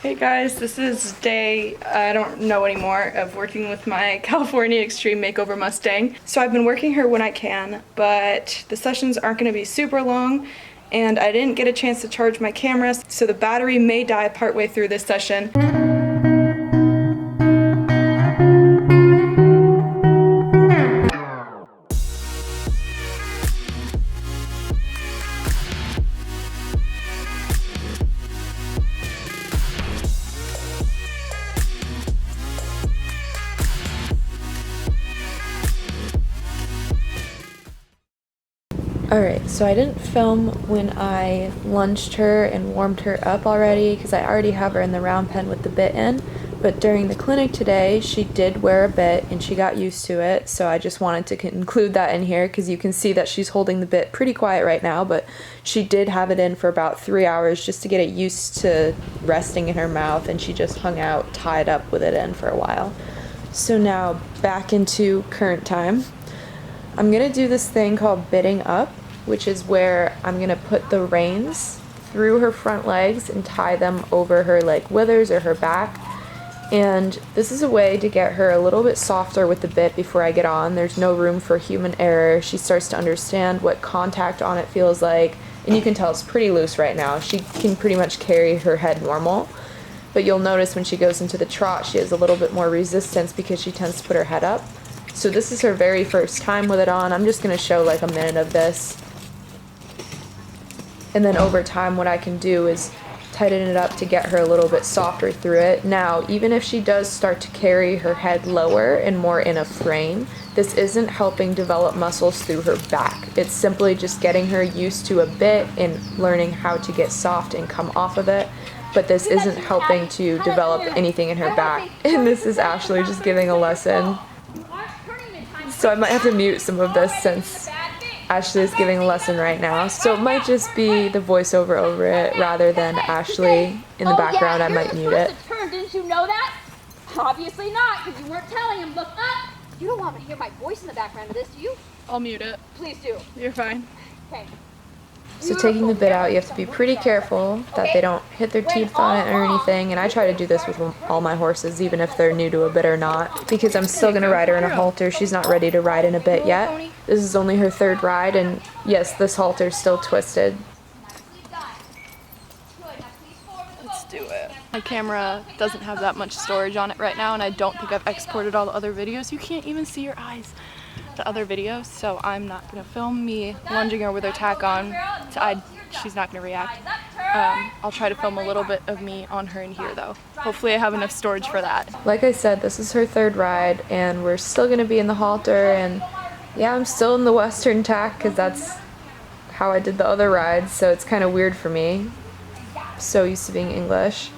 Hey guys, this is day, I don't know anymore, of working with my California Extreme Makeover Mustang. So I've been working her when I can, but the sessions aren't going to be super long, and I didn't get a chance to charge my camera, so the battery may die partway through this session. Alright, so I didn't film when I lunged her and warmed her up already because I already have her in the Roundpen with the bit in, but during the clinic today she did wear a bit and she got used to it, so I just wanted to include that in here because you can see that she's holding the bit pretty quiet right now, but she did have it in for about 3 hours just to get it used to resting in her mouth, and she just hung out tied up with it in for a while. So now back into current time. I'm going to do this thing called bitting up, which is where I'm going to put the reins through her front legs and tie them over her like withers or her back. And this is a way to get her a little bit softer with the bit before I get on. There's no room for human error. She starts to understand what contact on it feels like, and you can tell it's pretty loose right now. She can pretty much carry her head normal, but you'll notice when she goes into the trot she has a little bit more resistance because she tends to put her head up. So this is her very first time with it on. I'm just going to show like a minute of this. And then over time what I can do is tighten it up to get her a little bit softer through it. Now, even if she does start to carry her head lower and more in a frame, this isn't helping develop muscles through her back. It's simply just getting her used to a bit and learning how to get soft and come off of it. But this isn't helping to develop anything in her back. And this is Ashley just giving a lesson. So I might have to mute some of this since Ashley is giving a lesson right now. So it might just be the voiceover over it rather than Ashley in the background. I might mute it. Didn't you know that? Obviously not, because you weren't telling him. Look up! You don't want me to hear my voice in the background of this, do you? I'll mute it. Please do. You're fine. Okay. So taking the bit out, you have to be pretty careful that they don't hit their teeth on it or anything, and I try to do this with all my horses, even if they're new to a bit or not, because I'm still going to ride her in a halter. She's not ready to ride in a bit yet. This is only her third ride, and yes, this halter's still twisted. Let's do it. My camera doesn't have that much storage on it right now, and I don't think I've exported all the other videos. You can't even see your eyes. The other videos, so I'm not going to film me lunging her with her tack on. She's not going to react. I'll try to film a little bit of me on her in here though. Hopefully I have enough storage for that. Like I said, this is her third ride and we're still going to be in the halter, and yeah, I'm still in the Western tack because that's how I did the other rides, so it's kind of weird for me. I'm so used to being English.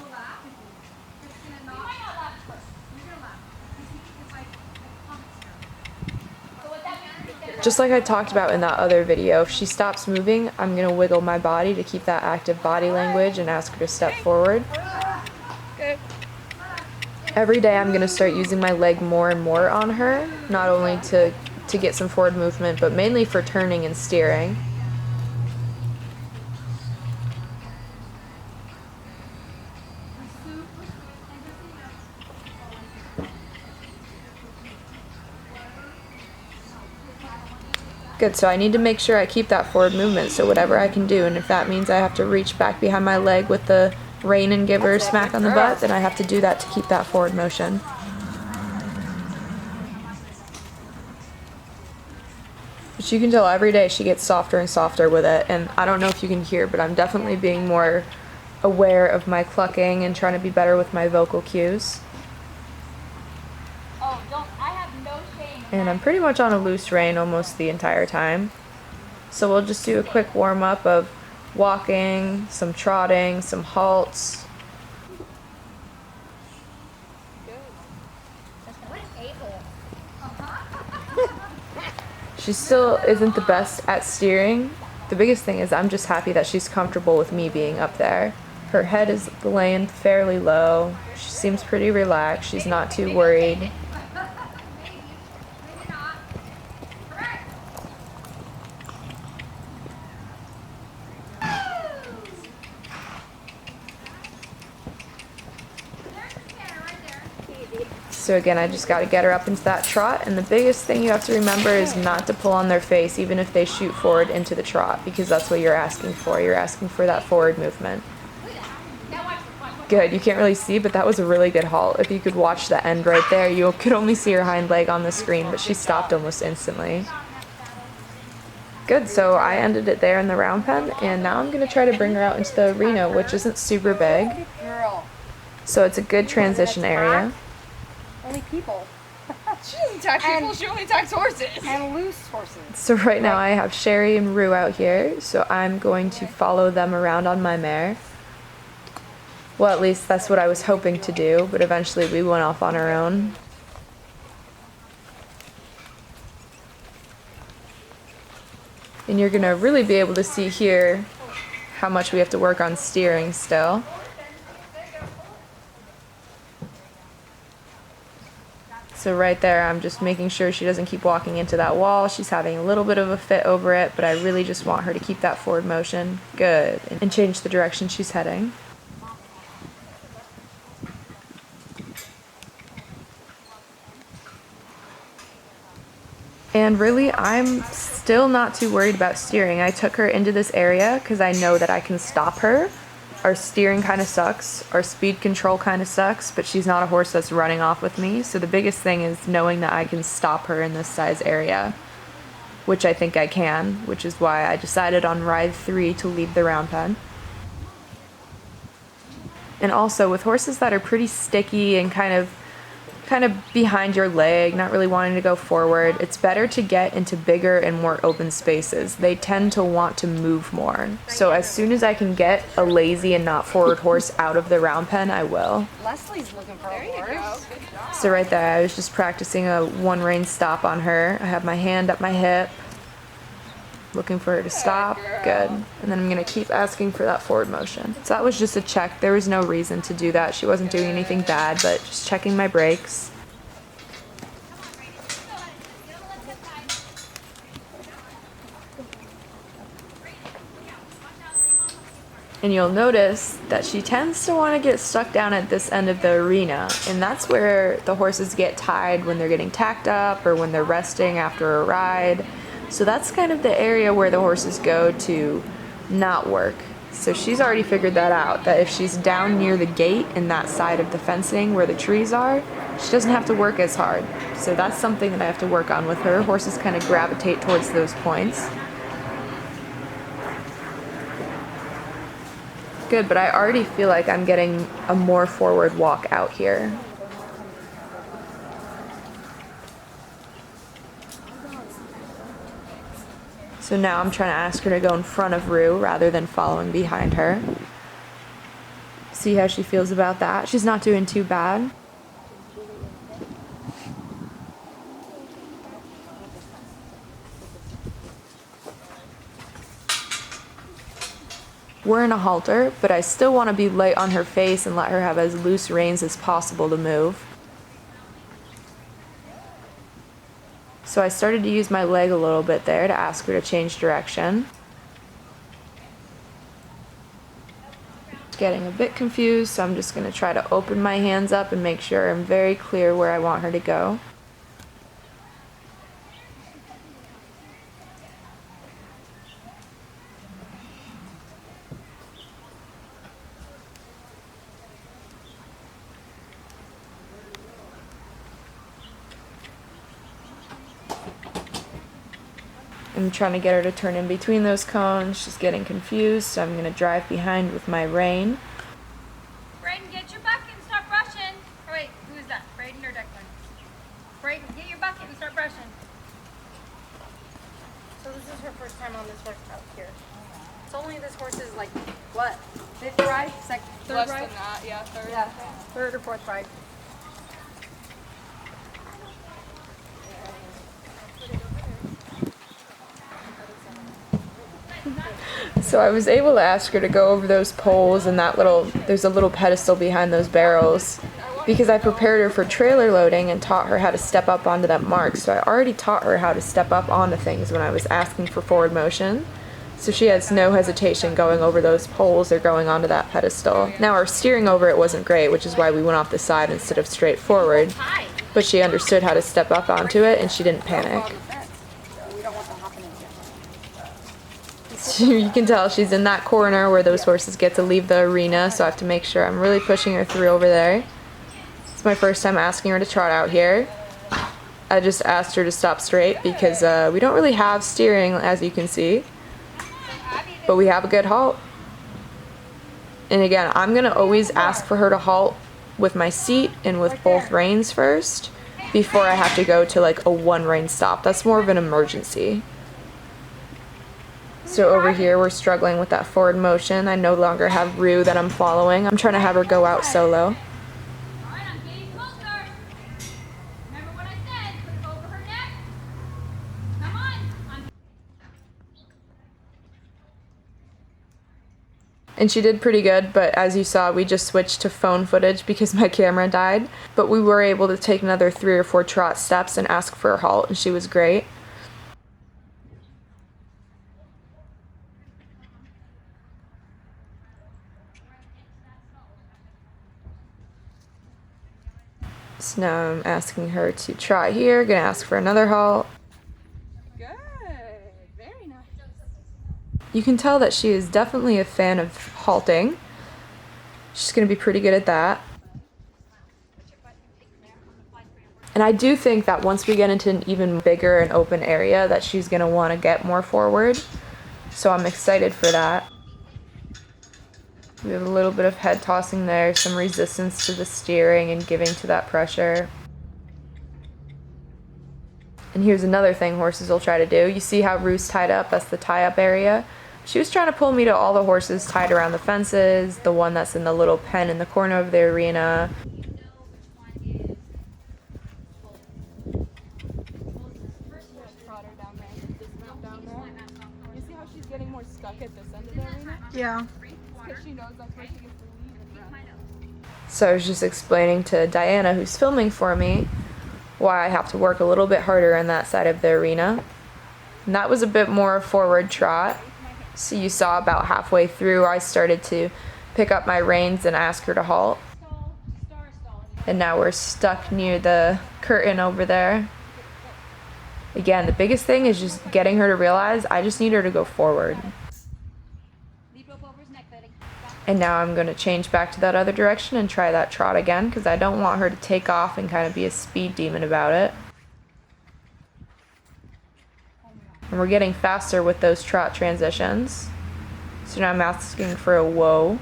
Just like I talked about in that other video, if she stops moving, I'm going to wiggle my body to keep that active body language and ask her to step forward. Okay. Every day I'm going to start using my leg more and more on her, not only to get some forward movement, but mainly for turning and steering. Good, so I need to make sure I keep that forward movement, so whatever I can do, and if that means I have to reach back behind my leg with the rein and give her a smack on the butt, then I have to do that to keep that forward motion. But you can tell every day she gets softer and softer with it, and I don't know if you can hear, but I'm definitely being more aware of my clucking and trying to be better with my vocal cues. And I'm pretty much on a loose rein almost the entire time. So we'll just do a quick warm-up of walking, some trotting, some halts. She still isn't the best at steering. The biggest thing is I'm just happy that she's comfortable with me being up there. Her head is laying fairly low. She seems pretty relaxed. She's not too worried. So again, I just got to get her up into that trot, and the biggest thing you have to remember is not to pull on their face even if they shoot forward into the trot, because that's what you're asking for. You're asking for that forward movement. Good, you can't really see, but that was a really good halt. If you could watch the end right there, you could only see her hind leg on the screen, but she stopped almost instantly. Good, so I ended it there in the round pen, and now I'm going to try to bring her out into the arena, which isn't super big. So it's a good transition area. Only people. She doesn't attack people, she only attacks horses. And loose horses. So right now I have Sherry and Rue out here, so I'm going to follow them around on my mare. Well, at least that's what I was hoping to do, but eventually we went off on our own. And you're gonna really be able to see here how much we have to work on steering still. So right there, I'm just making sure she doesn't keep walking into that wall. She's having a little bit of a fit over it, but I really just want her to keep that forward motion. Good. And change the direction she's heading. And really, I'm still not too worried about steering. I took her into this area because I know that I can stop her. Our steering kind of sucks, our speed control kind of sucks, but she's not a horse that's running off with me. So the biggest thing is knowing that I can stop her in this size area, which I think I can, which is why I decided on ride 3 to leave the round pen. And also with horses that are pretty sticky and kind of behind your leg, not really wanting to go forward, it's better to get into bigger and more open spaces. They tend to want to move more. So as soon as I can get a lazy and not forward horse out of the round pen, I will. Leslie's looking for a horse. So right there, I was just practicing a one rein stop on her. I have my hand up my hip, looking for her to stop. Good. And then I'm gonna keep asking for that forward motion. So that was just a check. There was no reason to do that. She wasn't doing anything bad, but just checking my brakes. And you'll notice that she tends to want to get stuck down at this end of the arena, and that's where the horses get tied when they're getting tacked up or when they're resting after a ride. So that's kind of the area where the horses go to not work. So she's already figured that out, that if she's down near the gate in that side of the fencing where the trees are, she doesn't have to work as hard. So that's something that I have to work on with her. Horses kind of gravitate towards those points. Good, but I already feel like I'm getting a more forward walk out here. So now I'm trying to ask her to go in front of Rue rather than following behind her. See how she feels about that. She's not doing too bad. We're in a halter, but I still want to be light on her face and let her have as loose reins as possible to move. So I started to use my leg a little bit there to ask her to change direction. Getting a bit confused, so I'm just going to try to open my hands up and make sure I'm very clear where I want her to go. I'm trying to get her to turn in between those cones. She's getting confused, so I'm going to drive behind with my rein. Brayden, get your bucket and start brushing. Oh wait, who is that? Brayden or Declan? Brayden, get your bucket and start brushing. So this is her first time on this horse out here. It's only this horse is like, what? Fifth ride? Third Less ride? than that, yeah, third. Yeah, third or fourth ride. So I was able to ask her to go over those poles and there's a little pedestal behind those barrels, because I prepared her for trailer loading and taught her how to step up onto that mark. So I already taught her how to step up onto things when I was asking for forward motion. So she has no hesitation going over those poles or going onto that pedestal. Now our steering over it wasn't great, which is why we went off the side instead of straight forward. but she understood how to step up onto it and she didn't panic. So you can tell she's in that corner where those horses get to leave the arena, so I have to make sure I'm really pushing her through over there. It's my first time asking her to trot out here. I just asked her to stop straight because we don't really have steering, as you can see, but we have a good halt. And again, I'm gonna always ask for her to halt with my seat and with both reins first before I have to go to like a one rein stop. That's more of an emergency. So over here we're struggling with that forward motion. I no longer have Rue that I'm following. I'm trying to have her go out solo. And she did pretty good, but as you saw, we just switched to phone footage because my camera died. But we were able to take another 3 or 4 trot steps and ask for a halt, and she was great. So now I'm asking her to trot here, gonna ask for another halt. Good. Very nice. You can tell that she is definitely a fan of halting. She's gonna be pretty good at that. And I do think that once we get into an even bigger and open area that she's gonna wanna get more forward. So I'm excited for that. We have a little bit of head tossing there, some resistance to the steering and giving to that pressure. And here's another thing horses will try to do. You see how Rue's tied up? That's the tie-up area. She was trying to pull me to all the horses tied around the fences, the one that's in the little pen in the corner of the arena. You see how she's getting more stuck at this end of the arena? Yeah. Because she knows that's where she gets to leave and rest. So I was just explaining to Diana, who's filming for me, why I have to work a little bit harder on that side of the arena. And that was a bit more forward trot. So you saw about halfway through I started to pick up my reins and ask her to halt. And now we're stuck near the curtain over there. Again, the biggest thing is just getting her to realize I just need her to go forward. And now I'm going to change back to that other direction and try that trot again because I don't want her to take off and kind of be a speed demon about it. And we're getting faster with those trot transitions. So now I'm asking for a whoa.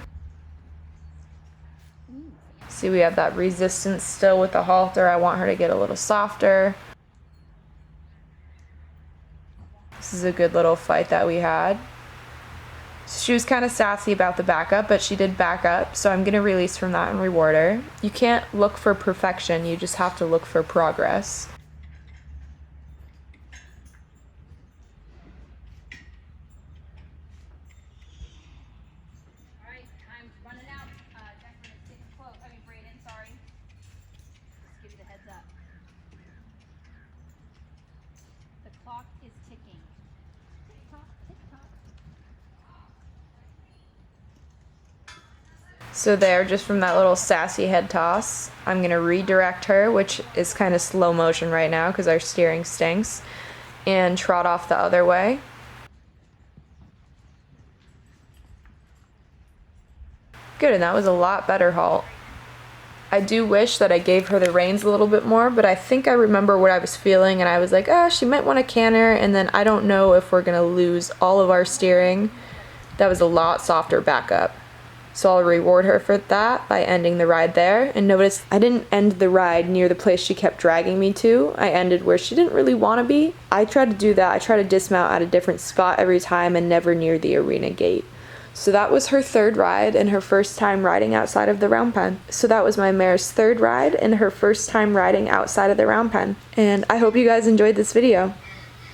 See, we have that resistance still with the halter. I want her to get a little softer. This is a good little fight that we had. She was kind of sassy about the backup, but she did back up, so I'm going to release from that and reward her. You can't look for perfection, you just have to look for progress. Alright, time's running out. Declan is getting close. Brayden, sorry. Just give you the heads up. The clock is ticking. Tick tock, tick tock. So there, just from that little sassy head toss, I'm going to redirect her, which is kind of slow motion right now because our steering stinks, and trot off the other way. Good, and that was a lot better halt. I do wish that I gave her the reins a little bit more, but I think I remember what I was feeling, and I was like, oh, she might want to canter, and then I don't know if we're going to lose all of our steering. That was a lot softer backup. So I'll reward her for that by ending the ride there. And notice I didn't end the ride near the place she kept dragging me to. I ended where she didn't really want to be. I try to do that. I try to dismount at a different spot every time and never near the arena gate. So that was her third ride and her first time riding outside of the round pen. So that was my mare's third ride and her first time riding outside of the round pen. And I hope you guys enjoyed this video.